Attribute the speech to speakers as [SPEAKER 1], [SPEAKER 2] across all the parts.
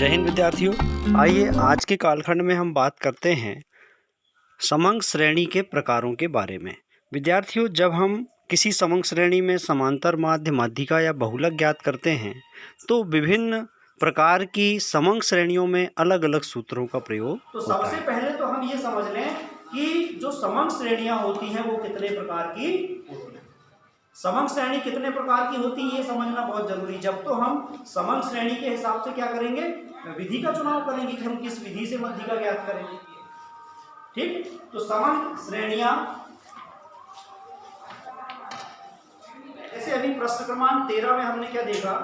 [SPEAKER 1] जय हिंद विद्यार्थियों। आइए आज के कालखंड में हम बात करते हैं समंग श्रेणी के प्रकारों के बारे में। विद्यार्थियों, जब हम किसी समंग श्रेणी में समांतर माध्य, माध्यिका या बहुलक ज्ञात करते हैं तो विभिन्न प्रकार की समंग श्रेणियों में अलग अलग सूत्रों का प्रयोग
[SPEAKER 2] तो सबसे पहले तो हम ये समझ लें कि जो समंग श्रेणियां होती हैं वो कितने प्रकार की होती हैं। समंग श्रेणी कितने प्रकार की होती है ये समझना बहुत जरूरी। जब तो हम समंग श्रेणी के हिसाब से क्या करेंगे, विधि का चुनाव करेंगे कि हम किस विधि से माध्यिका ज्ञात करेंगे। ठीक, तो समंग श्रेणियां जैसे अभी प्रश्न क्रमांक 13 में हमने क्या देखा,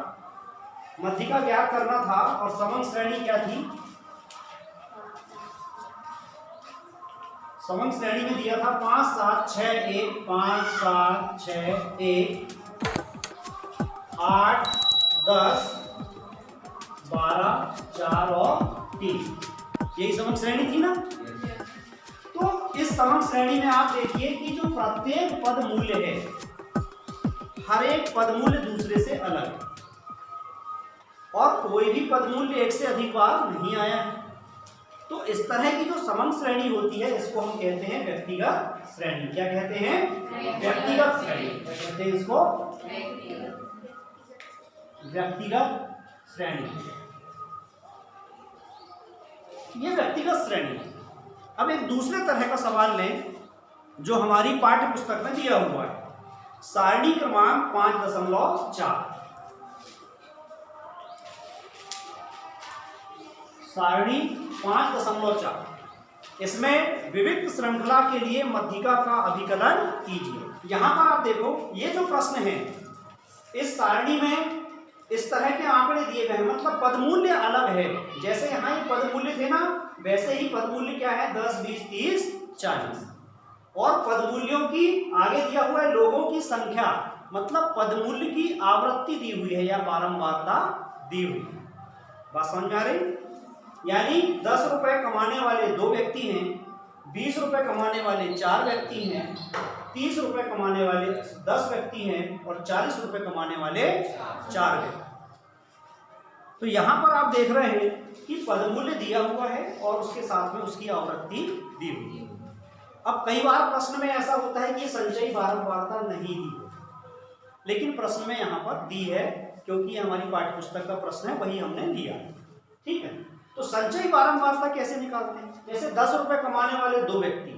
[SPEAKER 2] माध्यिका ज्ञात करना था और समंग श्रेणी क्या थी। समंग श्रेणी में दिया था 5 7 6 1, 5 7 6 1, 8 10 12 4 और 3, यही समंग श्रेणी थी ना। तो इस समंग श्रेणी में आप देखिए कि जो प्रत्येक पद मूल्य है, हर एक पद मूल्य दूसरे से अलग है और कोई भी पद मूल्य एक से अधिक बार नहीं आया है। तो इस तरह की जो समंग श्रेणी होती है इसको हम कहते हैं व्यक्तिगत श्रेणी। क्या कहते हैं? व्यक्तिगत श्रेणी। क्या कहते हैं इसको? व्यक्तिगत श्रेणी। ये व्यक्तिगत श्रेणी है। अब एक दूसरे तरह का सवाल लें जो हमारी पाठ्य पुस्तक में दिया हुआ है, सारणी क्रमांक 5.4। सारणी 5.4, इसमें विविक्त श्रृंखला के लिए माध्यिका का अभिकलन कीजिए। यहां पर आप देखो, ये जो प्रश्न है इस सारणी में इस तरह के आंकड़े दिए गए हैं, मतलब पदमूल्य अलग है। जैसे यहाँ ये पदमूल्य थे ना, वैसे ही पदमूल्य क्या है 10 20 30 40, और पदमूल्यों की आगे दिया हुआ है लोगों की संख्या, मतलब पदमूल्य की आवृत्ति दी हुई है या बारंबारता दी हुई है। बात समझ में आ रही? यानी 10 रुपए कमाने वाले 2 व्यक्ति हैं, 20 रुपए कमाने वाले 4 व्यक्ति हैं, 30 रुपए कमाने वाले 10 व्यक्ति हैं और 40 रुपए कमाने वाले 4 व्यक्ति। तो यहां पर आप देख रहे हैं कि पदमूल्य दिया हुआ है और उसके साथ में उसकी आवृत्ति दी हुई है। अब कई बार प्रश्न में ऐसा होता है कि संचयी बारंबारता नहीं दी, लेकिन प्रश्न में यहाँ पर दी है क्योंकि हमारी पाठ्यपुस्तक का प्रश्न है, वही हमने लिया। ठीक है, तो संचयी बारंबारता कैसे निकालते हैं? जैसे 10 रुपए कमाने वाले 2 व्यक्ति,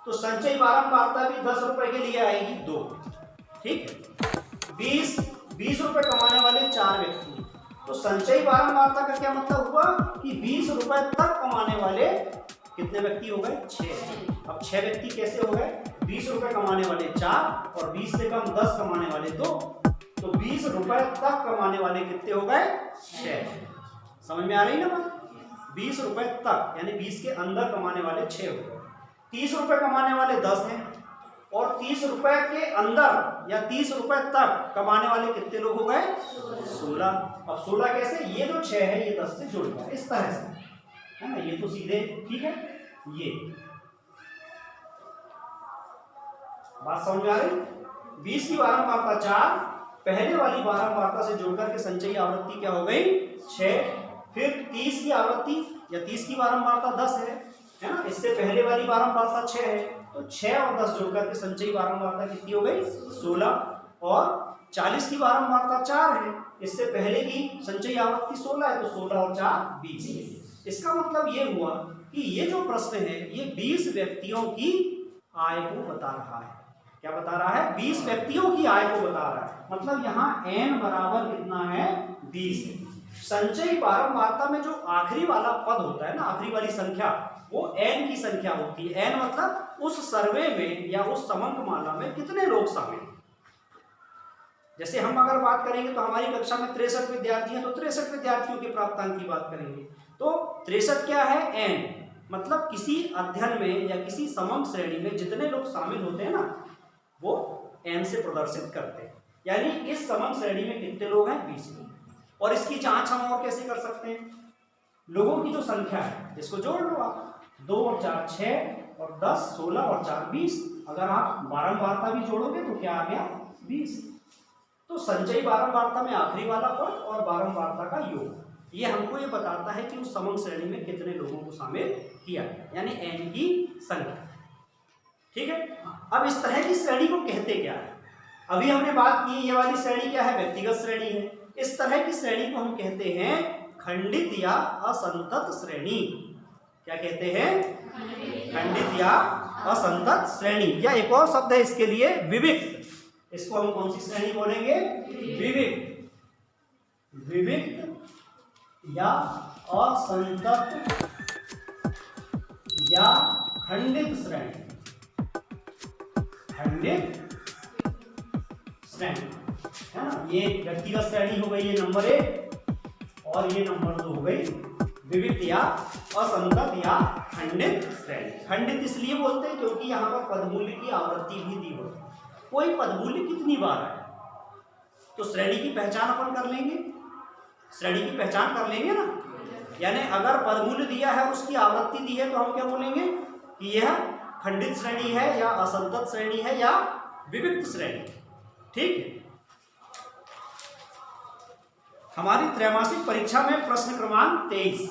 [SPEAKER 2] तो संचयी बारंबारता भी 10 रुपए के लिए आएगी 2। ठीक है, 20 रुपए कमाने वाले 4 व्यक्ति, तो संचयी बारंबारता का क्या मतलब हुआ कि 20 रुपए तक कमाने वाले कितने व्यक्ति हो गए? 6। अब 6 व्यक्ति कैसे हो गए? 20 रुपए कमाने वाले 4 और 20 से कम 10 कमाने वाले 2, तो 20 रुपए तक कमाने वाले कितने हो गए? 6। समझ में आ रही ना बात? 20 रुपए तक यानी 20 के अंदर कमाने वाले 6 हो गए। 30 रुपए कमाने वाले 10 हैं और 30 रुपए के अंदर या 30 रुपए तक कमाने वाले कितने लोग हो गए? 16। अब 16 कैसे? ये जो 6 है ये 10 से जुड़ गया, इस तरह से है ना, ये तो सीधे ठीक है। ये बात समझ में आ रही? 20 की बारंबारता 4, पहले वाली बारंबारता से जोड़कर के संचयी आवृत्ति क्या हो गई? 6। फिर 30 की आवृत्ति या 30 की बारंबारता 10 है ना, इससे पहले वाली बारंबारता 6 है, तो 6 और 10 जोड़कर के संचयी बारंबारता कितनी हो गई? 16। और 40 की बारंबारता 4 है, इससे पहले की संचयी आवृत्ति 16 है, तो 16 और 4 20। इसका मतलब ये हुआ कि ये जो प्रश्न है ये 20 व्यक्तियों की आय को बता रहा है। क्या बता रहा है? 20 व्यक्तियों की आय को बता रहा है। मतलब यहाँ n बराबर कितना है? 20 है। संचयी बारंबारता में जो आखिरी वाला पद होता है ना, आखिरी वाली संख्या, वो n की संख्या होती है। n मतलब उस सर्वे में या उस समंक माला में कितने लोग शामिल हैं। जैसे हम अगर बात करेंगे तो हमारी कक्षा में 63 विद्यार्थी हैं, तो 63 विद्यार्थियों के प्राप्तांक की बात करेंगे। तो 63 क्या है? n, मतलब किसी अध्ययन में या किसी समंक श्रेणी में जितने लोग शामिल होते हैं ना, वो n से प्रदर्शित करते हैं। यानी इस समंक श्रेणी में कितने लोग हैं? 20 लोग। और इसकी जांच हम और कैसे कर सकते हैं? लोगों की जो संख्या है इसको जोड़ लो आप, 2 और 4 6 और 10 16 और 4 20। अगर आप बारंबारता भी जोड़ोगे तो क्या आ गया? 20। तो संचयी बारंबारता में आखिरी वाला पद और बारंबारता का योग। ये हमको ये बताता है कि उस समंग श्रेणी में कितने लोगों को शामिल किया गया, यानी n की संख्या। ठीक है, अब इस तरह की श्रेणी को कहते क्या है? अभी हमने बात की ये वाली श्रेणी क्या है? व्यक्तिगत श्रेणी है। इस तरह की श्रेणी को हम कहते हैं खंडित या असंतत श्रेणी। क्या कहते हैं? खंडित या असंतत श्रेणी, या एक और शब्द है इसके लिए विविक्त। इसको हम कौन सी श्रेणी बोलेंगे? विविक्त। विविक्त या असंतत या खंडित श्रेणी। खंडित श्रेणी है ना, ये व्यक्तिगत श्रेणी हो गई, ये नंबर 1, और ये नंबर 2 हो गई विविक्त या असंतत या खंडित श्रेणी। खंडित इसलिए बोलते हैं क्योंकि यहाँ पर पदमूल्य की आवृत्ति भी दी होती है। कोई पदमूल्य कितनी बार आए तो श्रेणी की पहचान अपन कर लेंगे, श्रेणी की पहचान कर लेंगे ना। यानी अगर पदमूल्य दिया है उसकी आवृत्ति दी है तो हम क्या बोलेंगे कि यह खंडित श्रेणी है या असंतत श्रेणी है या विविक्त श्रेणी। ठीक है, हमारी त्रैमासिक परीक्षा में प्रश्न क्रमांक 23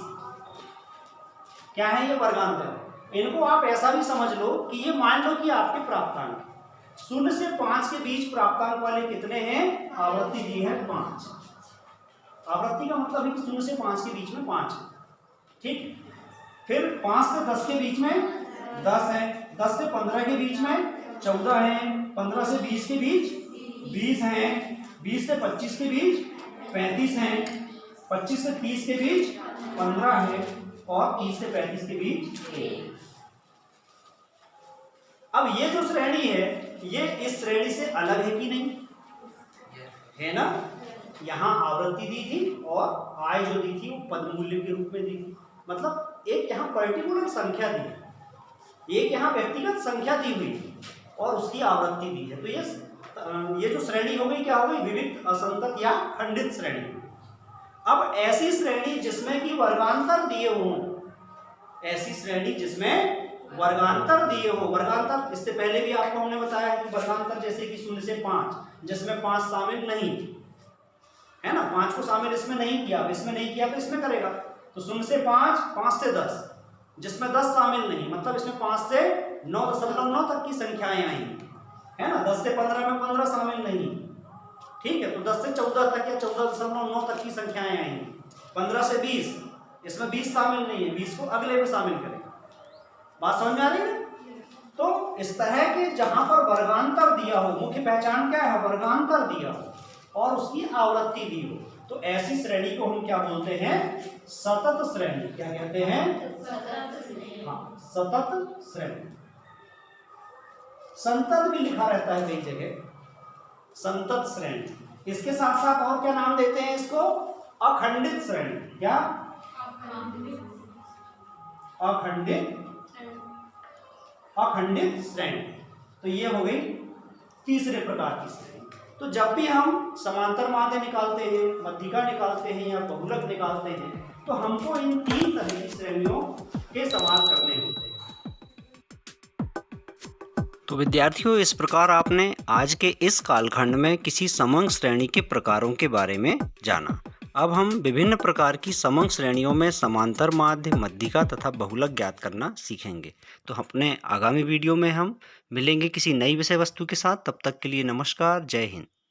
[SPEAKER 2] क्या है? ये वर्गांतर। इनको आप ऐसा भी समझ लो कि ये मान लो कि आपके प्राप्तांक 0 से 5 के बीच प्राप्तांक वाले कितने हैं? आवृत्ति दी है 5। आवृत्ति का मतलब है कि 0 से 5 के बीच में 5 है। ठीक, फिर 5 से 10 के बीच में 10 है, 10 से 15 के बीच में 14 है, 15 से 20 के बीच 20 है, 20 से 25 के बीच 35 है, 25 से 30 के बीच 15 है, और 30 से 35 के बीच 1। अब ये जो श्रेणी है ये इस श्रेणी से अलग है कि नहीं? है ना। यहाँ आवृत्ति दी थी और आय जो दी थी वो पदमूल्य के रूप में दी थी। मतलब एक यहाँ पर्टिकुलर संख्या दी है, एक यहाँ व्यक्तिगत संख्या दी हुई और उसकी आवृत्ति दी है। तो ये जो श्रेणी हो गई क्या हो गई? विविक्त, असंतत या खंडित श्रेणी। अब ऐसी श्रेणी जिसमें कि वर्गांतर दिए हों, ऐसी श्रेणी जिसमें वर्गांतर दिए हो। वर्गांतर इससे पहले भी आपको हमने बताया कि वर्गांतर जैसे कि 0 से 5 जिसमें 5 शामिल नहीं है ना, 5 को शामिल इसमें नहीं किया, इसमें नहीं किया तो इसमें करेगा। तो 0 से 5, 5 से 10 जिसमें 10 शामिल नहीं, मतलब इसमें 5 से 9.9 तक की संख्याएं आई है ना। 10 से 15 में 15 शामिल नहीं, ठीक है। तो 10 से 14 तक या 14.9 तक की संख्याएं आई। 15 से 20 इसमें 20 शामिल नहीं है, 20 को अगले में शामिल करेगा। बात समझ में आ रही है? तो इस तरह के जहां पर वर्गांतर दिया हो, मुख्य पहचान क्या है? वर्गांतर दिया हो और उसकी आवृत्ति दी हो, तो ऐसी श्रेणी को हम क्या बोलते हैं? सतत श्रेणी। क्या कहते हैं? हाँ, सतत श्रेणी। संतत भी लिखा रहता है कई जगह, संतत श्रेणी। इसके साथ साथ और क्या नाम देते हैं इसको? अखंडित श्रेणी। क्या? अखंडित श्रेणी। तो ये हो गई तीसरे प्रकार की श्रेणी। तो जब भी हम समांतर माध्य निकालते हैं, मध्यिका निकालते हैं या बहुलक निकालते हैं, तो हमको इन 3 तरह की श्रेणियों के सवाल करने होते हैं।
[SPEAKER 1] तो विद्यार्थियों, इस प्रकार आपने आज के इस कालखंड में किसी समंग श्रेणी के प्रकारों के बारे में जाना। अब हम विभिन्न प्रकार की समंग श्रेणियों में समांतर माध्य, मध्यिका तथा बहुलक ज्ञात करना सीखेंगे। तो अपने आगामी वीडियो में हम मिलेंगे किसी नई विषय वस्तु के साथ। तब तक के लिए नमस्कार, जय हिंद।